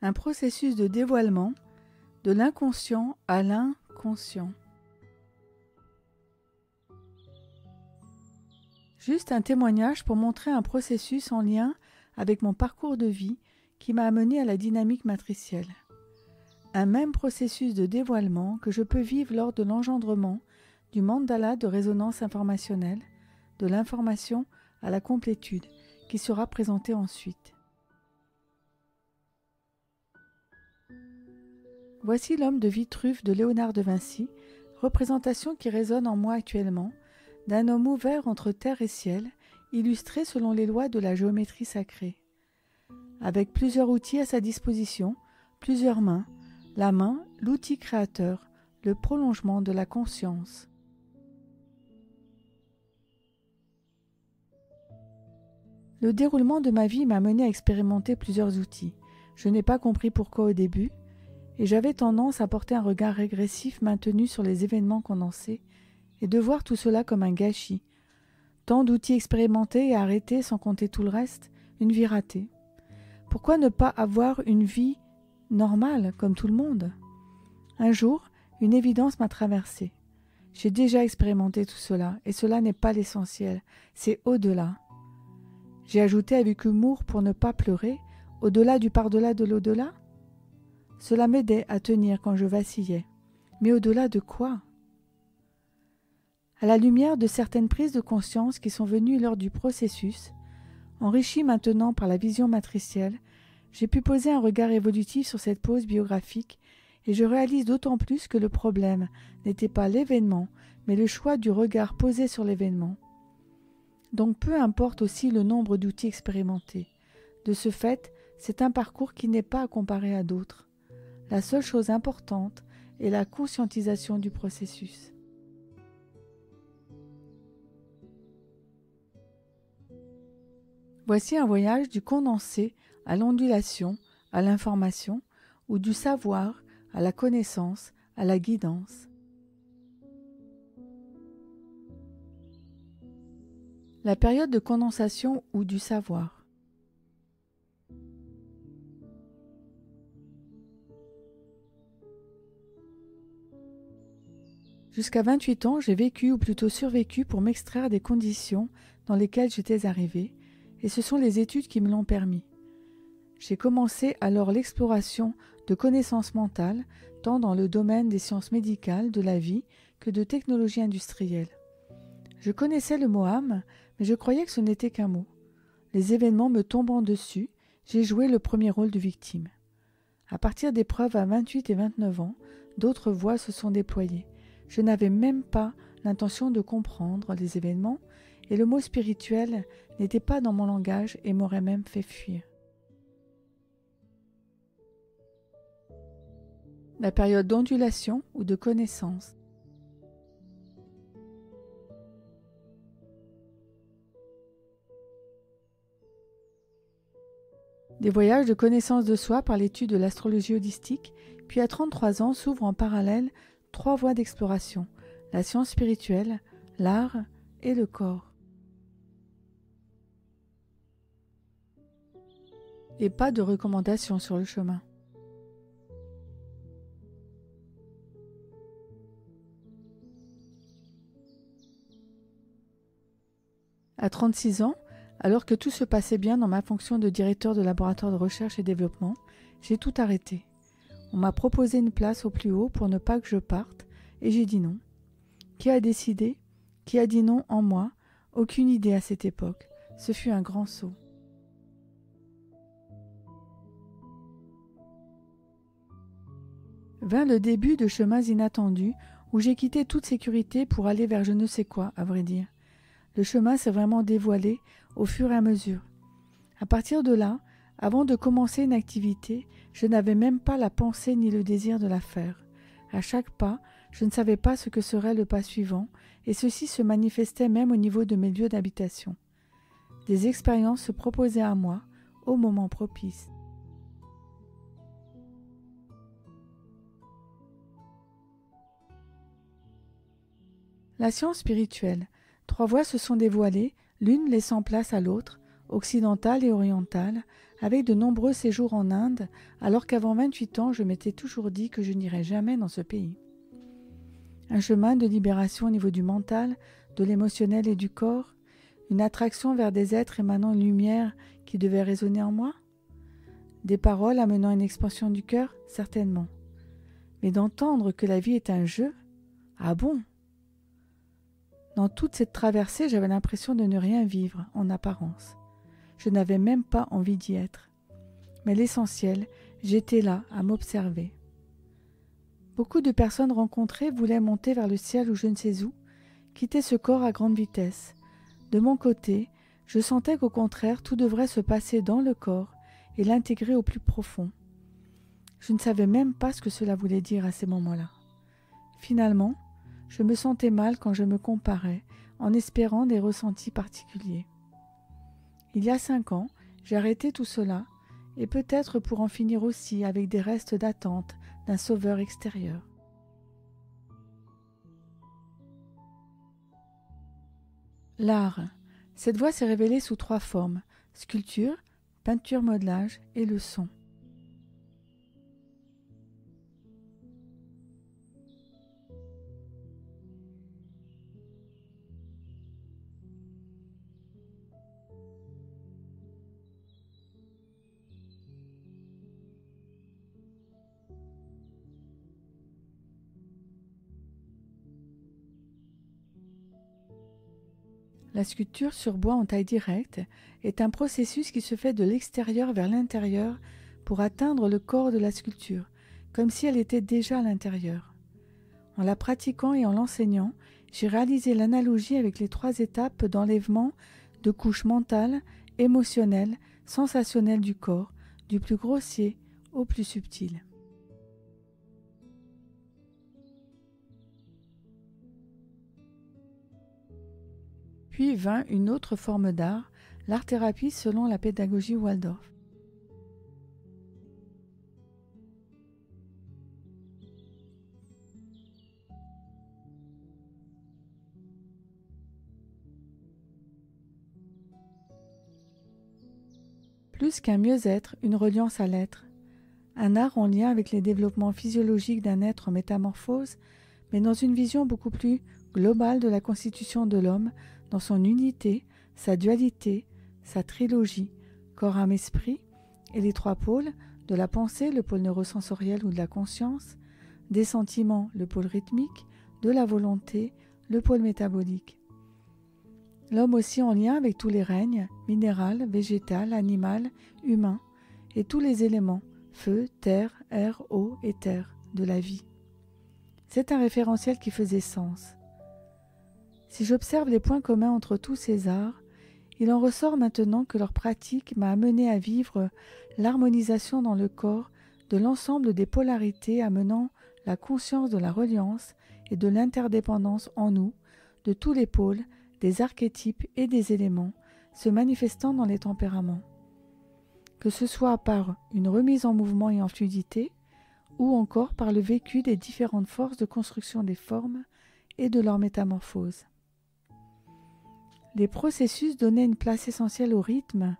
Un processus de dévoilement de l'inconscient à l'inconscient. Juste un témoignage pour montrer un processus en lien avec mon parcours de vie qui m'a amené à la dynamique matricielle. Un même processus de dévoilement que je peux vivre lors de l'engendrement du mandala de résonance informationnelle, de l'information à la complétude, qui sera présenté ensuite. Voici l'homme de Vitruve de Léonard de Vinci, représentation qui résonne en moi actuellement, d'un homme ouvert entre terre et ciel, illustré selon les lois de la géométrie sacrée. Avec plusieurs outils à sa disposition, plusieurs mains, la main, l'outil créateur, le prolongement de la conscience. Le déroulement de ma vie m'a mené à expérimenter plusieurs outils. Je n'ai pas compris pourquoi au début, et j'avais tendance à porter un regard régressif maintenu sur les événements condensés et de voir tout cela comme un gâchis. Tant d'outils expérimentés et arrêtés sans compter tout le reste, une vie ratée. Pourquoi ne pas avoir une vie normale comme tout le monde ? Un jour, une évidence m'a traversée. J'ai déjà expérimenté tout cela et cela n'est pas l'essentiel, c'est au-delà. J'ai ajouté avec humour pour ne pas pleurer, au-delà du par-delà de l'au-delà. Cela m'aidait à tenir quand je vacillais. Mais au-delà de quoi ? À la lumière de certaines prises de conscience qui sont venues lors du processus, enrichies maintenant par la vision matricielle, j'ai pu poser un regard évolutif sur cette pause biographique et je réalise d'autant plus que le problème n'était pas l'événement, mais le choix du regard posé sur l'événement. Donc peu importe aussi le nombre d'outils expérimentés. De ce fait, c'est un parcours qui n'est pas à comparer à d'autres. La seule chose importante est la conscientisation du processus. Voici un voyage du condensé à l'ondulation, à l'information, ou du savoir à la connaissance, à la guidance. La période de condensation ou du savoir. Jusqu'à 28 ans, j'ai vécu ou plutôt survécu pour m'extraire des conditions dans lesquelles j'étais arrivé, et ce sont les études qui me l'ont permis. J'ai commencé alors l'exploration de connaissances mentales, tant dans le domaine des sciences médicales, de la vie, que de technologie industrielle. Je connaissais le mot âme, mais je croyais que ce n'était qu'un mot. Les événements me tombant dessus, j'ai joué le premier rôle de victime. À partir d'épreuves à 28 et 29 ans, d'autres voies se sont déployées. Je n'avais même pas l'intention de comprendre les événements et le mot spirituel n'était pas dans mon langage et m'aurait même fait fuir. La période d'ondulation ou de connaissance. Des voyages de connaissance de soi par l'étude de l'astrologie holistique, puis à 33 ans s'ouvrent en parallèle 3 voies d'exploration, la science spirituelle, l'art et le corps. Et pas de recommandations sur le chemin. À 36 ans, alors que tout se passait bien dans ma fonction de directeur de laboratoire de recherche et développement, j'ai tout arrêté. On m'a proposé une place au plus haut pour ne pas que je parte, et j'ai dit non. Qui a décidé ? Qui a dit non en moi ? Aucune idée à cette époque. Ce fut un grand saut. Vint le début de chemins inattendus où j'ai quitté toute sécurité pour aller vers je ne sais quoi, à vrai dire. Le chemin s'est vraiment dévoilé au fur et à mesure. À partir de là, avant de commencer une activité, je n'avais même pas la pensée ni le désir de la faire. À chaque pas, je ne savais pas ce que serait le pas suivant, et ceci se manifestait même au niveau de mes lieux d'habitation. Des expériences se proposaient à moi, au moment propice. La science spirituelle. 3 voies se sont dévoilées, l'une laissant place à l'autre, occidentale et orientale, avec de nombreux séjours en Inde, alors qu'avant 28 ans, je m'étais toujours dit que je n'irais jamais dans ce pays. Un chemin de libération au niveau du mental, de l'émotionnel et du corps, une attraction vers des êtres émanant une lumière qui devait résonner en moi? Des paroles amenant une expansion du cœur? Certainement. Mais d'entendre que la vie est un jeu? Ah bon? Dans toute cette traversée, j'avais l'impression de ne rien vivre, en apparence. Je n'avais même pas envie d'y être. Mais l'essentiel, j'étais là, à m'observer. Beaucoup de personnes rencontrées voulaient monter vers le ciel ou je ne sais où, quitter ce corps à grande vitesse. De mon côté, je sentais qu'au contraire, tout devrait se passer dans le corps et l'intégrer au plus profond. Je ne savais même pas ce que cela voulait dire à ces moments-là. Finalement, je me sentais mal quand je me comparais, en espérant des ressentis particuliers. Il y a 5 ans, j'ai arrêté tout cela, et peut-être pour en finir aussi avec des restes d'attente d'un sauveur extérieur. L'art. Cette voie s'est révélée sous 3 formes: sculpture, peinture, modelage et le son. La sculpture sur bois en taille directe est un processus qui se fait de l'extérieur vers l'intérieur pour atteindre le corps de la sculpture, comme si elle était déjà à l'intérieur. En la pratiquant et en l'enseignant, j'ai réalisé l'analogie avec les 3 étapes d'enlèvement de couches mentales, émotionnelles, sensationnelles du corps, du plus grossier au plus subtil. Puis vint une autre forme d'art, l'art-thérapie selon la pédagogie Waldorf. Plus qu'un mieux-être, une reliance à l'être. Un art en lien avec les développements physiologiques d'un être en métamorphose, mais dans une vision beaucoup plus globale de la constitution de l'homme, dans son unité, sa dualité, sa trilogie, corps, âme, esprit, et les 3 pôles, de la pensée, le pôle neurosensoriel ou de la conscience, des sentiments, le pôle rythmique, de la volonté, le pôle métabolique. L'homme aussi en lien avec tous les règnes, minéral, végétal, animal, humain, et tous les éléments, feu, terre, air, eau, éther, de la vie. C'est un référentiel qui faisait sens. Si j'observe les points communs entre tous ces arts, il en ressort maintenant que leur pratique m'a amené à vivre l'harmonisation dans le corps de l'ensemble des polarités amenant la conscience de la reliance et de l'interdépendance en nous, de tous les pôles, des archétypes et des éléments se manifestant dans les tempéraments. Que ce soit par une remise en mouvement et en fluidité, ou encore par le vécu des différentes forces de construction des formes et de leur métamorphose. Les processus donnaient une place essentielle au rythme,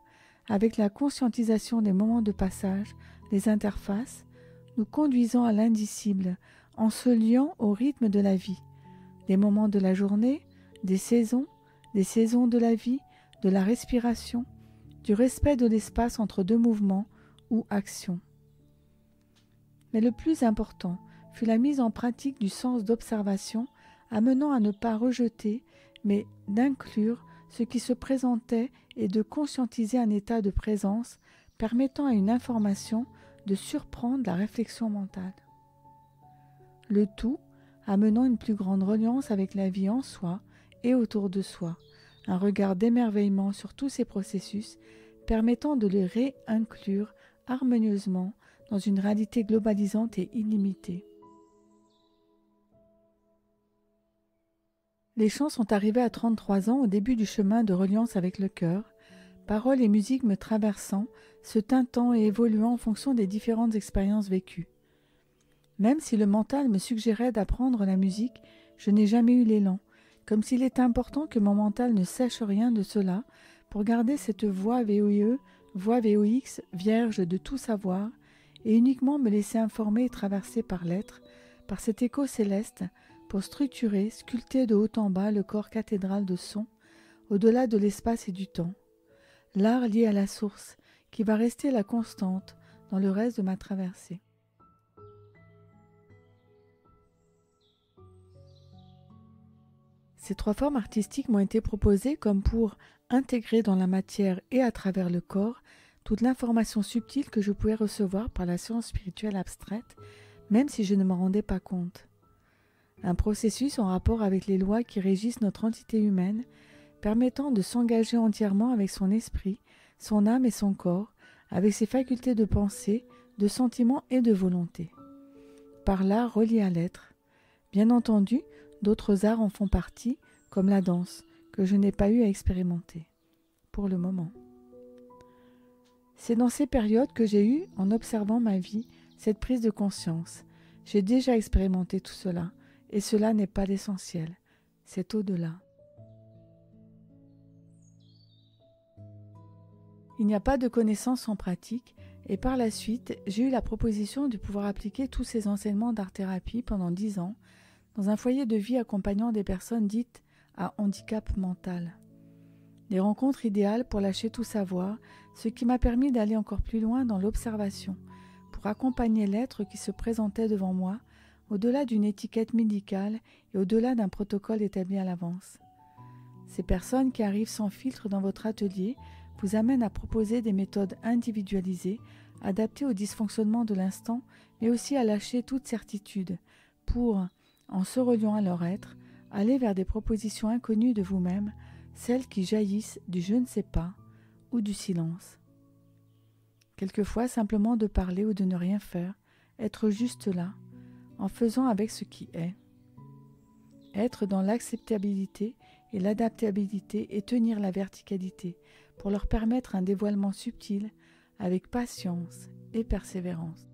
avec la conscientisation des moments de passage, des interfaces, nous conduisant à l'indicible, en se liant au rythme de la vie, des moments de la journée, des saisons de la vie, de la respiration, du respect de l'espace entre 2 mouvements ou actions. Mais le plus important fut la mise en pratique du sens d'observation, amenant à ne pas rejeter, mais d'inclure ce qui se présentait et de conscientiser un état de présence permettant à une information de surprendre la réflexion mentale. Le tout amenant une plus grande reliance avec la vie en soi et autour de soi, un regard d'émerveillement sur tous ces processus permettant de les réinclure harmonieusement dans une réalité globalisante et illimitée. Les chants sont arrivés à 33 ans au début du chemin de reliance avec le cœur, paroles et musique me traversant, se teintant et évoluant en fonction des différentes expériences vécues. Même si le mental me suggérait d'apprendre la musique, je n'ai jamais eu l'élan, comme s'il était important que mon mental ne sèche rien de cela pour garder cette voix VOIE voix VOX, vierge de tout savoir, et uniquement me laisser informer et traverser par l'être, par cet écho céleste, pour structurer, sculpter de haut en bas le corps cathédral de son, au-delà de l'espace et du temps. L'art lié à la source, qui va rester la constante dans le reste de ma traversée. Ces 3 formes artistiques m'ont été proposées comme pour intégrer dans la matière et à travers le corps toute l'information subtile que je pouvais recevoir par la science spirituelle abstraite, même si je ne m'en rendais pas compte. Un processus en rapport avec les lois qui régissent notre entité humaine, permettant de s'engager entièrement avec son esprit, son âme et son corps, avec ses facultés de pensée, de sentiment et de volonté. Par l'art relié à l'être. Bien entendu, d'autres arts en font partie, comme la danse, que je n'ai pas eu à expérimenter, pour le moment. C'est dans ces périodes que j'ai eu, en observant ma vie, cette prise de conscience. J'ai déjà expérimenté tout cela, et cela n'est pas l'essentiel, c'est au-delà. Il n'y a pas de connaissances sans pratique, et par la suite, j'ai eu la proposition de pouvoir appliquer tous ces enseignements d'art-thérapie pendant 10 ans, dans un foyer de vie accompagnant des personnes dites à handicap mental. Des rencontres idéales pour lâcher tout savoir, ce qui m'a permis d'aller encore plus loin dans l'observation, pour accompagner l'être qui se présentait devant moi, au-delà d'une étiquette médicale et au-delà d'un protocole établi à l'avance. Ces personnes qui arrivent sans filtre dans votre atelier vous amènent à proposer des méthodes individualisées, adaptées aux dysfonctionnements de l'instant, mais aussi à lâcher toute certitude, pour, en se reliant à leur être, aller vers des propositions inconnues de vous-même, celles qui jaillissent du je ne sais pas ou du silence. Quelquefois simplement de parler ou de ne rien faire, être juste là, en faisant avec ce qui est. Être dans l'acceptabilité et l'adaptabilité et tenir la verticalité pour leur permettre un dévoilement subtil avec patience et persévérance.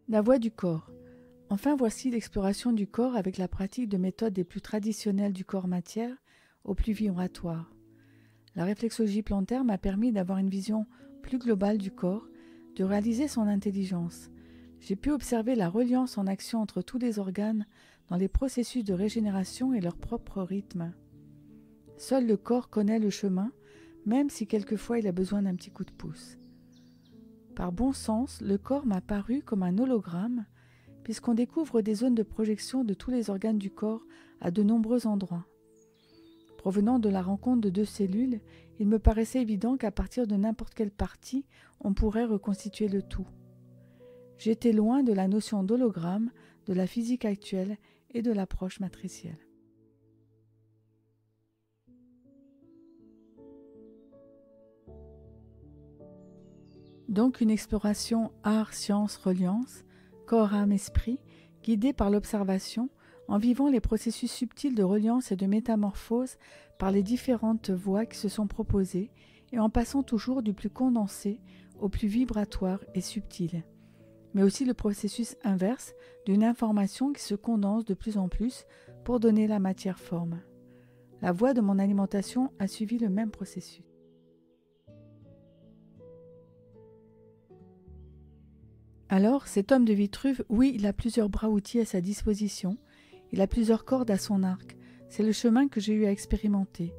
La voie du corps. Enfin, voici l'exploration du corps avec la pratique de méthodes des plus traditionnelles du corps-matière au plus vibratoire. La réflexologie plantaire m'a permis d'avoir une vision plus globale du corps, de réaliser son intelligence. J'ai pu observer la reliance en action entre tous les organes dans les processus de régénération et leur propre rythme. Seul le corps connaît le chemin, même si quelquefois il a besoin d'un petit coup de pouce. Par bon sens, le corps m'a paru comme un hologramme, puisqu'on découvre des zones de projection de tous les organes du corps à de nombreux endroits. Provenant de la rencontre de 2 cellules, il me paraissait évident qu'à partir de n'importe quelle partie, on pourrait reconstituer le tout. J'étais loin de la notion d'hologramme, de la physique actuelle et de l'approche matricielle. Donc une exploration art, science, reliance, corps, âme, esprit, guidée par l'observation, en vivant les processus subtils de reliance et de métamorphose par les différentes voies qui se sont proposées et en passant toujours du plus condensé au plus vibratoire et subtil. Mais aussi le processus inverse d'une information qui se condense de plus en plus pour donner la matière forme. La voie de mon alimentation a suivi le même processus. Alors, cet homme de Vitruve, oui, il a plusieurs bras-outils à sa disposition, il a plusieurs cordes à son arc, c'est le chemin que j'ai eu à expérimenter.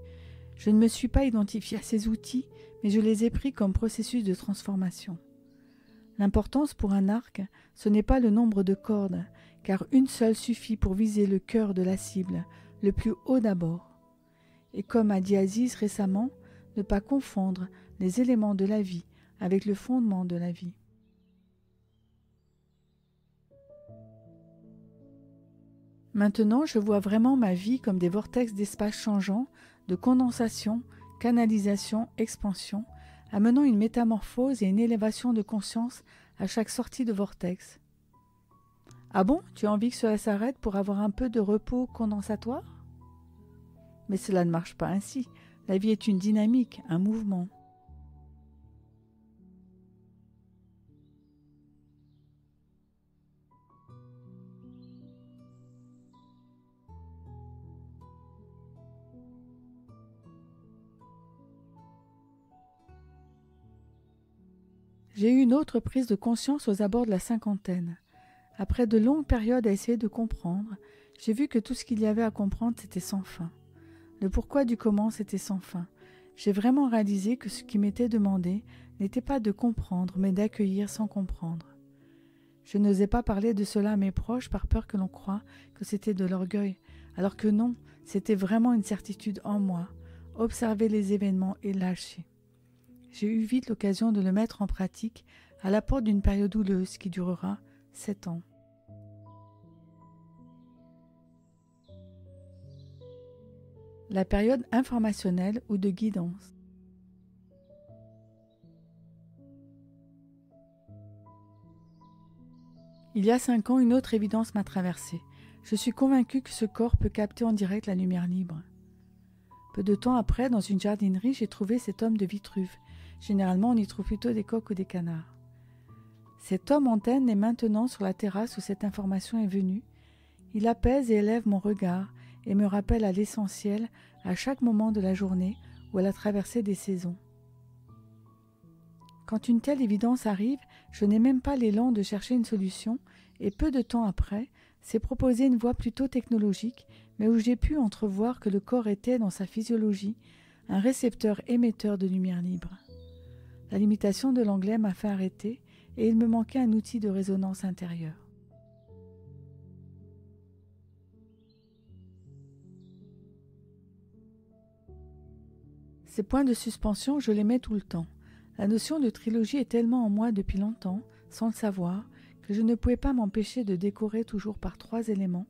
Je ne me suis pas identifié à ces outils, mais je les ai pris comme processus de transformation. L'importance pour un arc, ce n'est pas le nombre de cordes, car une seule suffit pour viser le cœur de la cible, le plus haut d'abord. Et comme a dit Aziz récemment, ne pas confondre les éléments de la vie avec le fondement de la vie. Maintenant, je vois vraiment ma vie comme des vortex d'espace changeants, de condensation, canalisation, expansion, amenant une métamorphose et une élévation de conscience à chaque sortie de vortex. Ah bon, tu as envie que cela s'arrête pour avoir un peu de repos condensatoire ? Mais cela ne marche pas ainsi. La vie est une dynamique, un mouvement. J'ai eu une autre prise de conscience aux abords de la cinquantaine. Après de longues périodes à essayer de comprendre, j'ai vu que tout ce qu'il y avait à comprendre, c'était sans fin. Le pourquoi du comment, c'était sans fin. J'ai vraiment réalisé que ce qui m'était demandé n'était pas de comprendre, mais d'accueillir sans comprendre. Je n'osais pas parler de cela à mes proches par peur que l'on croie que c'était de l'orgueil, alors que non, c'était vraiment une certitude en moi, observer les événements et lâcher. J'ai eu vite l'occasion de le mettre en pratique à la porte d'une période houleuse qui durera 7 ans. La période informationnelle ou de guidance. Il y a 5 ans, une autre évidence m'a traversée. Je suis convaincue que ce corps peut capter en direct la lumière libre. Peu de temps après, dans une jardinerie, j'ai trouvé cet homme de Vitruve. Généralement, on y trouve plutôt des coqs ou des canards. Cet homme antenne est maintenant sur la terrasse où cette information est venue. Il apaise et élève mon regard et me rappelle à l'essentiel à chaque moment de la journée ou à la traversée des saisons. Quand une telle évidence arrive, je n'ai même pas l'élan de chercher une solution et peu de temps après, c'est proposé une voie plutôt technologique, mais où j'ai pu entrevoir que le corps était, dans sa physiologie, un récepteur émetteur de lumière libre. La limitation de l'anglais m'a fait arrêter et il me manquait un outil de résonance intérieure. Ces points de suspension, je les mets tout le temps. La notion de trilogie est tellement en moi depuis longtemps, sans le savoir, que je ne pouvais pas m'empêcher de décorer toujours par 3 éléments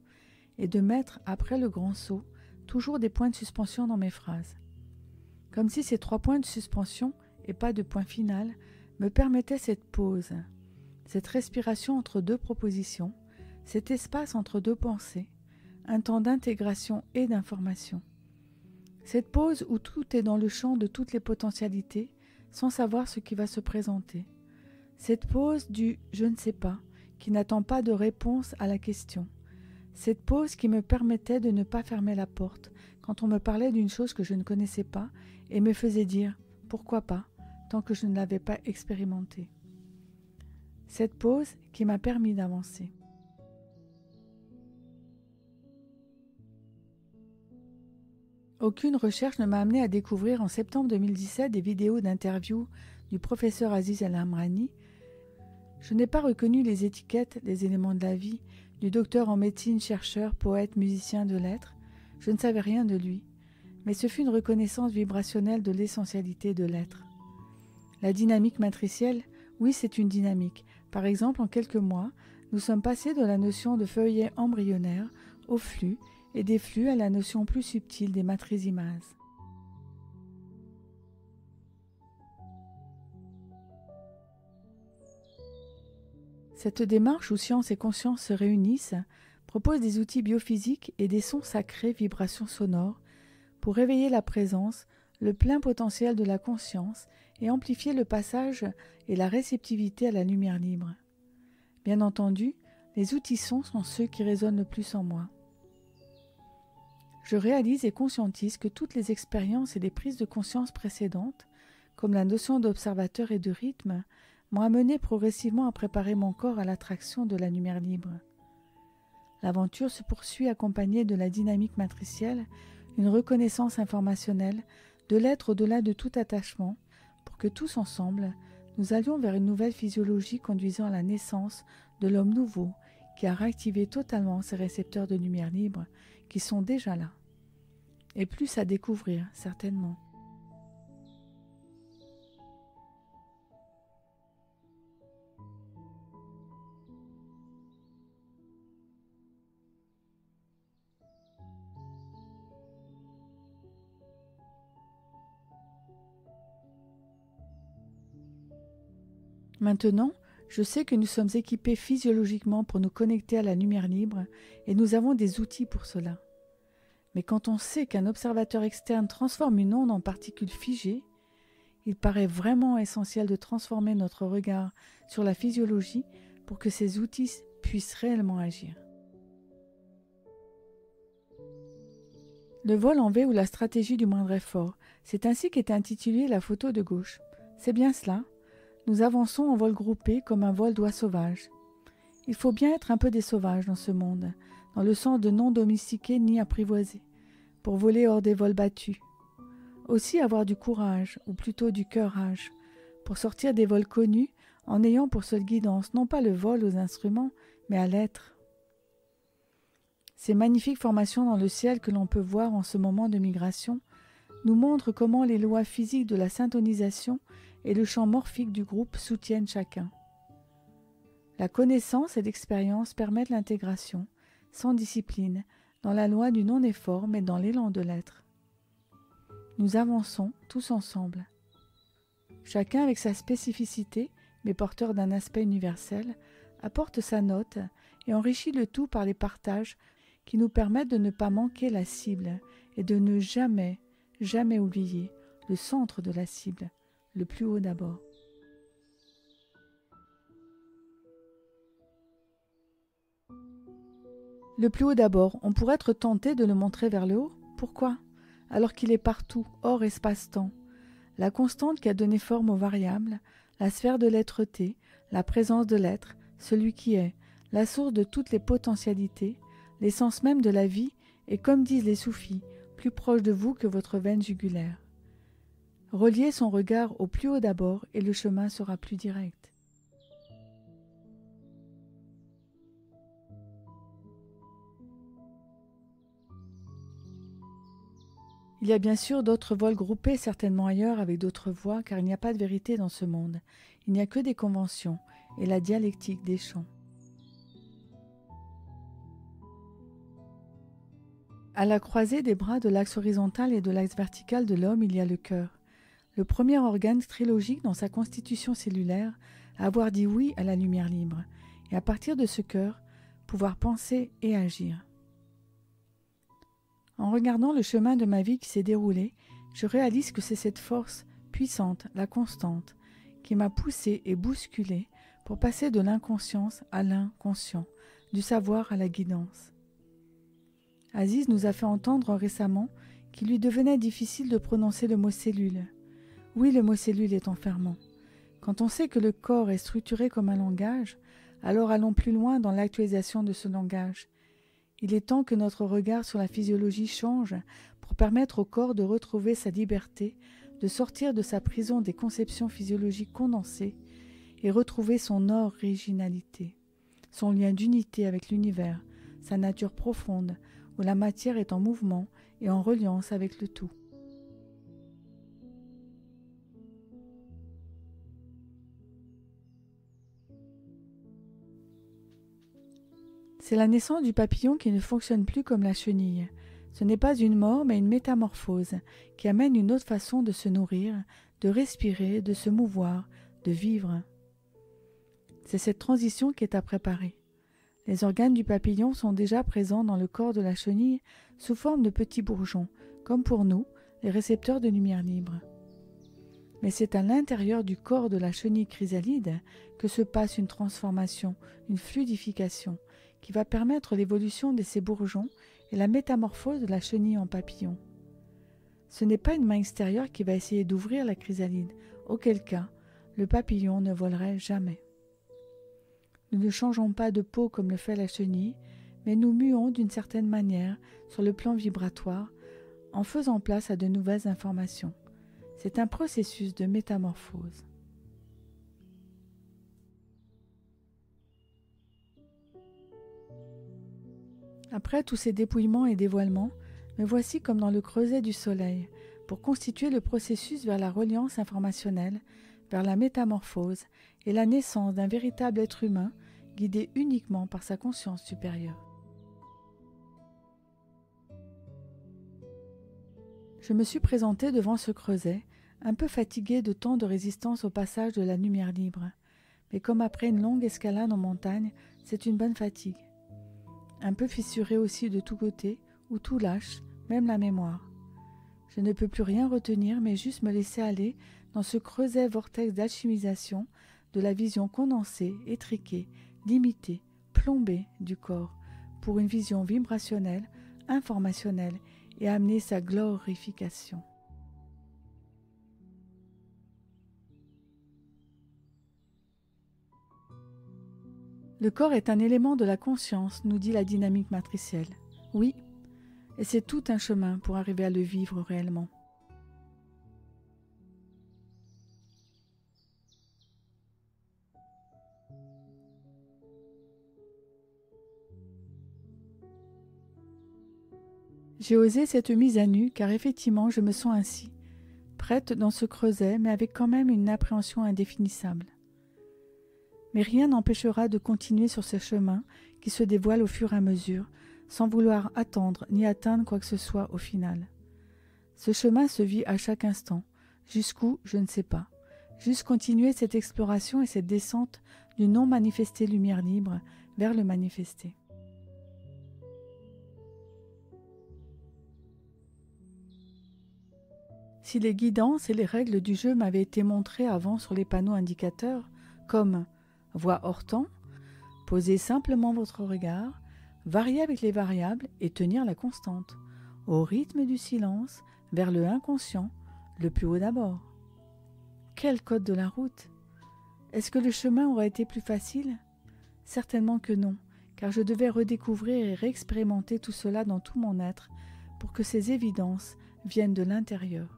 et de mettre, après le grand saut, toujours des points de suspension dans mes phrases. Comme si ces 3 points de suspension, et pas de point final, me permettaient cette pause, cette respiration entre 2 propositions, cet espace entre 2 pensées, un temps d'intégration et d'information. Cette pause où tout est dans le champ de toutes les potentialités, sans savoir ce qui va se présenter. Cette pause du « je ne sais pas » qui n'attend pas de réponse à la question. Cette pause qui me permettait de ne pas fermer la porte quand on me parlait d'une chose que je ne connaissais pas et me faisait dire « pourquoi pas » tant que je ne l'avais pas expérimentée. Cette pause qui m'a permis d'avancer. Aucune recherche ne m'a amené à découvrir en septembre 2017 des vidéos d'interviews du professeur Aziz El-Amrani. Je n'ai pas reconnu les étiquettes, les éléments de la vie, du docteur en médecine, chercheur, poète, musicien de lettres. Je ne savais rien de lui, mais ce fut une reconnaissance vibrationnelle de l'essentialité de l'être. La dynamique matricielle, oui, c'est une dynamique. Par exemple, en quelques mois, nous sommes passés de la notion de feuillet embryonnaire au flux, et des flux à la notion plus subtile des matrices images. Cette démarche où science et conscience se réunissent propose des outils biophysiques et des sons sacrés, vibrations sonores, pour réveiller la présence, le plein potentiel de la conscience et amplifier le passage et la réceptivité à la lumière libre. Bien entendu, les outils sons sont ceux qui résonnent le plus en moi. Je réalise et conscientise que toutes les expériences et les prises de conscience précédentes, comme la notion d'observateur et de rythme, m'ont amené progressivement à préparer mon corps à l'attraction de la lumière libre. L'aventure se poursuit accompagnée de la dynamique matricielle, une reconnaissance informationnelle, de l'être au-delà de tout attachement, pour que tous ensemble, nous allions vers une nouvelle physiologie conduisant à la naissance de l'homme nouveau qui a réactivé totalement ses récepteurs de lumière libre qui sont déjà là. Et plus à découvrir, certainement. Maintenant, je sais que nous sommes équipés physiologiquement pour nous connecter à la lumière libre et nous avons des outils pour cela. Mais quand on sait qu'un observateur externe transforme une onde en particules figées, il paraît vraiment essentiel de transformer notre regard sur la physiologie pour que ces outils puissent réellement agir. Le vol en V ou la stratégie du moindre effort, c'est ainsi qu'est intitulée la photo de gauche. C'est bien cela. Nous avançons en vol groupé comme un vol d'oies sauvages. Il faut bien être un peu des sauvages dans ce monde, dans le sens de non domestiqués ni apprivoisés, pour voler hors des vols battus. Aussi avoir du courage, ou plutôt du cœurage, pour sortir des vols connus en ayant pour seule guidance non pas le vol aux instruments, mais à l'être. Ces magnifiques formations dans le ciel que l'on peut voir en ce moment de migration nous montrent comment les lois physiques de la syntonisation et le champ morphique du groupe soutiennent chacun. La connaissance et l'expérience permettent l'intégration, sans discipline, dans la loi du non-effort mais dans l'élan de l'être. Nous avançons tous ensemble. Chacun avec sa spécificité, mais porteur d'un aspect universel, apporte sa note et enrichit le tout par les partages qui nous permettent de ne pas manquer la cible et de ne jamais, jamais oublier le centre de la cible, le plus haut d'abord. Le plus haut d'abord, on pourrait être tenté de le montrer vers le haut. Pourquoi ? Alors qu'il est partout, hors espace-temps. La constante qui a donné forme aux variables, la sphère de l'être-té, la présence de l'être, celui qui est, la source de toutes les potentialités, l'essence même de la vie est, comme disent les soufis, plus proche de vous que votre veine jugulaire. Reliez son regard au plus haut d'abord et le chemin sera plus direct. Il y a bien sûr d'autres vols groupés certainement ailleurs avec d'autres voies, car il n'y a pas de vérité dans ce monde. Il n'y a que des conventions et la dialectique des champs. À la croisée des bras de l'axe horizontal et de l'axe vertical de l'homme, il y a le cœur, le premier organe trilogique dans sa constitution cellulaire à avoir dit oui à la lumière libre, et à partir de ce cœur, pouvoir penser et agir. En regardant le chemin de ma vie qui s'est déroulé, je réalise que c'est cette force puissante, la constante, qui m'a poussé et bousculé pour passer de l'inconscience à l'inconscient, du savoir à la guidance. Aziz nous a fait entendre récemment qu'il lui devenait difficile de prononcer le mot cellule. Oui, le mot cellule est enfermant. Quand on sait que le corps est structuré comme un langage, alors allons plus loin dans l'actualisation de ce langage. Il est temps que notre regard sur la physiologie change pour permettre au corps de retrouver sa liberté, de sortir de sa prison des conceptions physiologiques condensées et retrouver son originalité, son lien d'unité avec l'univers, sa nature profonde, où la matière est en mouvement et en reliance avec le tout. C'est la naissance du papillon qui ne fonctionne plus comme la chenille. Ce n'est pas une mort, mais une métamorphose qui amène une autre façon de se nourrir, de respirer, de se mouvoir, de vivre. C'est cette transition qui est à préparer. Les organes du papillon sont déjà présents dans le corps de la chenille sous forme de petits bourgeons, comme pour nous, les récepteurs de lumière libre. Mais c'est à l'intérieur du corps de la chenille chrysalide que se passe une transformation, une fluidification, qui va permettre l'évolution de ces bourgeons et la métamorphose de la chenille en papillon. Ce n'est pas une main extérieure qui va essayer d'ouvrir la chrysalide, auquel cas le papillon ne volerait jamais. Nous ne changeons pas de peau comme le fait la chenille, mais nous muons d'une certaine manière sur le plan vibratoire en faisant place à de nouvelles informations. C'est un processus de métamorphose. Après tous ces dépouillements et dévoilements, me voici comme dans le creuset du soleil, pour constituer le processus vers la reliance informationnelle, vers la métamorphose et la naissance d'un véritable être humain guidé uniquement par sa conscience supérieure. Je me suis présenté devant ce creuset, un peu fatigué de tant de résistance au passage de la lumière libre, mais comme après une longue escalade en montagne, c'est une bonne fatigue. Un peu fissuré aussi de tous côtés, où tout lâche, même la mémoire. Je ne peux plus rien retenir, mais juste me laisser aller dans ce creuset vortex d'alchimisation de la vision condensée, étriquée, limitée, plombée du corps, pour une vision vibrationnelle, informationnelle et amener sa glorification. Le corps est un élément de la conscience, nous dit la dynamique matricielle. Oui, et c'est tout un chemin pour arriver à le vivre réellement. J'ai osé cette mise à nu car effectivement je me sens ainsi, prête dans ce creuset mais avec quand même une appréhension indéfinissable. Mais rien n'empêchera de continuer sur ce chemin qui se dévoile au fur et à mesure, sans vouloir attendre ni atteindre quoi que ce soit au final. Ce chemin se vit à chaque instant, jusqu'où je ne sais pas, juste continuer cette exploration et cette descente du non manifesté lumière libre vers le manifesté. Si les guidances et les règles du jeu m'avaient été montrées avant sur les panneaux indicateurs, comme « voix hors temps »,« posez simplement votre regard »,« varier avec les variables et tenir la constante »,« au rythme du silence, vers le inconscient, le plus haut d'abord ». Quel code de la route! Est-ce que le chemin aurait été plus facile? Certainement que non, car je devais redécouvrir et réexpérimenter tout cela dans tout mon être pour que ces évidences viennent de l'intérieur.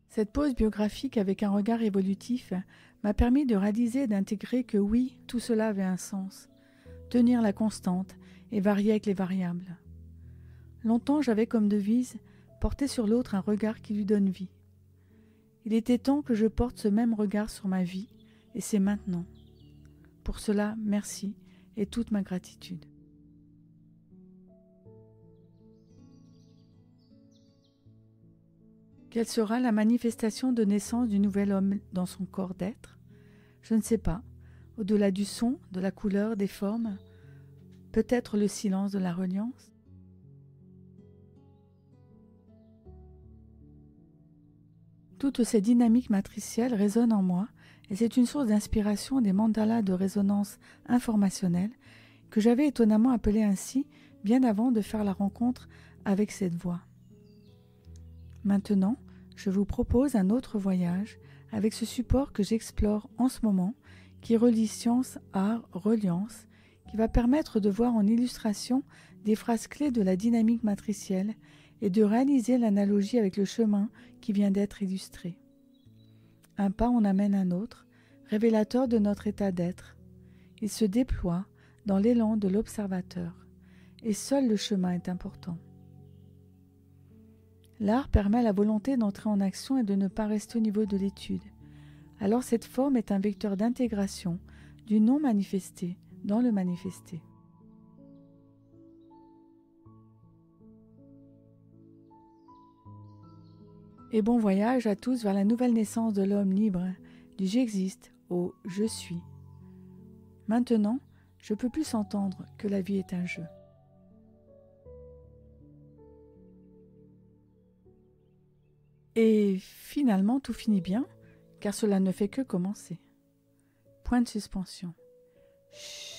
Cette pause biographique avec un regard évolutif m'a permis de réaliser et d'intégrer que oui, tout cela avait un sens. Tenir la constante et varier avec les variables. Longtemps j'avais comme devise porter sur l'autre un regard qui lui donne vie. Il était temps que je porte ce même regard sur ma vie, et c'est maintenant. Pour cela, merci et toute ma gratitude. Quelle sera la manifestation de naissance du nouvel homme dans son corps d'être? Je ne sais pas. Au-delà du son, de la couleur, des formes, peut-être le silence de la reliance? Toutes ces dynamiques matricielles résonnent en moi et c'est une source d'inspiration des mandalas de résonance informationnelle que j'avais étonnamment appelé ainsi bien avant de faire la rencontre avec cette voix. Maintenant, je vous propose un autre voyage avec ce support que j'explore en ce moment qui relie science, art, reliance, qui va permettre de voir en illustration des phrases clés de la dynamique matricielle et de réaliser l'analogie avec le chemin qui vient d'être illustré. Un pas en amène un autre, révélateur de notre état d'être. Il se déploie dans l'élan de l'observateur, et seul le chemin est important. L'art permet à la volonté d'entrer en action et de ne pas rester au niveau de l'étude. Alors cette forme est un vecteur d'intégration du non manifesté dans le manifesté. Et bon voyage à tous vers la nouvelle naissance de l'homme libre, du j'existe au je suis. Maintenant, je peux plus entendre que la vie est un jeu. Et finalement, tout finit bien, car cela ne fait que commencer. Point de suspension. Chut.